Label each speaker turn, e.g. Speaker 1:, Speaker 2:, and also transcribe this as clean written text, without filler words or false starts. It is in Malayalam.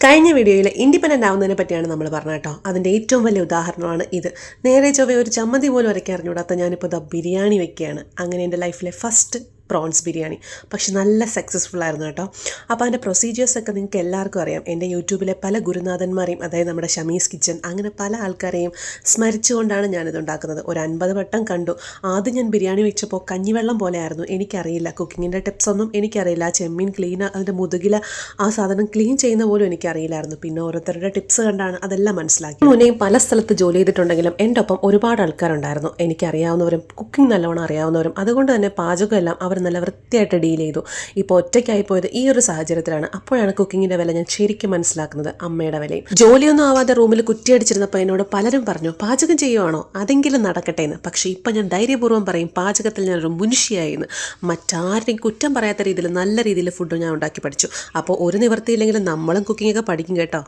Speaker 1: കഴിഞ്ഞ വീഡിയോയിൽ ഇൻഡിപെൻഡൻ്റ് ആവുന്നതിനെ പറ്റിയാണ് നമ്മൾ പറഞ്ഞത് കേട്ടോ. അതിൻ്റെ ഏറ്റവും വലിയ ഉദാഹരണമാണ് ഇത്. നേരെ ചൊവ്വേ ഒരു ചമ്മന്തി പോലും അരയ്ക്കാൻ അറിഞ്ഞൂടാത്ത ഞാനിപ്പോൾ ബിരിയാണി വെക്കുകയാണ്. അങ്ങനെ എൻ്റെ ലൈഫിലെ ഫസ്റ്റ് പ്രോൺസ് ബിരിയാണി. പക്ഷെ നല്ല സക്സസ്ഫുൾ ആയിരുന്നു കേട്ടോ. അപ്പോൾ അതിൻ്റെ പ്രൊസീജിയേഴ്സൊക്കെ നിങ്ങൾക്ക് എല്ലാവർക്കും അറിയാം. എൻ്റെ യൂട്യൂബിലെ പല ഗുരുനാഥന്മാരെയും, അതായത് നമ്മുടെ ഷമീസ് കിച്ചൻ, അങ്ങനെ പല ആൾക്കാരെയും സ്മരിച്ചുകൊണ്ടാണ് ഞാനിത് ഉണ്ടാക്കുന്നത്. ഒരു 50 വട്ടം കണ്ടു. ആദ്യം ഞാൻ ബിരിയാണി വെച്ചപ്പോൾ കഞ്ഞിവെള്ളം പോലെ ആയിരുന്നു. എനിക്കറിയില്ല, കുക്കിങ്ങിൻ്റെ ടിപ്സൊന്നും എനിക്കറിയില്ല. ആ ചെമ്മീൻ ക്ലീൻ, അതിൻ്റെ മുതുകില ആ സാധനം ക്ലീൻ ചെയ്യുന്ന പോലും എനിക്കറിയില്ലായിരുന്നു. പിന്നെ ഓരോരുത്തരുടെ ടിപ്സ് കണ്ടാണ് അതെല്ലാം മനസ്സിലാക്കി. മുന്നേയും പല സ്ഥലത്ത് ജോലി ചെയ്തിട്ടുണ്ടെങ്കിലും എൻ്റെ ഒപ്പം ഒരുപാട് ആൾക്കാരുണ്ടായിരുന്നു, എനിക്കറിയാവുന്നവരും കുക്കിംഗ് നല്ലവണ്ണം അറിയാവുന്നവരും. അതുകൊണ്ട് തന്നെ പാചകമെല്ലാം അവർ നല്ല വൃത്തിയായിട്ട് ഡീൽ ചെയ്തു. ഇപ്പോൾ ഒറ്റയ്ക്കായി പോയത് ഈ ഒരു സാഹചര്യത്തിലാണ്. അപ്പോഴാണ് കുക്കിങ്ങിൻ്റെ വില ഞാൻ ശരിക്കും മനസ്സിലാക്കുന്നത്, അമ്മയുടെ വിലയും. ജോലിയൊന്നും ആവാതെ റൂമിൽ കുറ്റിയടിച്ചിരുന്നപ്പോൾ എന്നോട് പലരും പറഞ്ഞു, പാചകം ചെയ്യുവാണോ, അതെങ്കിലും നടക്കട്ടെ എന്ന്. പക്ഷേ ഇപ്പം ഞാൻ ധൈര്യപൂർവ്വം പറയും, പാചകത്തിൽ ഞാനൊരു മുൻഷിയായിരുന്നു. മറ്റാരുടെയും കുറ്റം പറയാത്ത രീതിയിൽ നല്ല രീതിയിൽ ഫുഡ് ഞാൻ ഉണ്ടാക്കി പഠിച്ചു. അപ്പോൾ ഒരു നിവൃത്തിയില്ലെങ്കിലും നമ്മളും കുക്കിങ്ങൊക്കെ പഠിക്കും കേട്ടോ.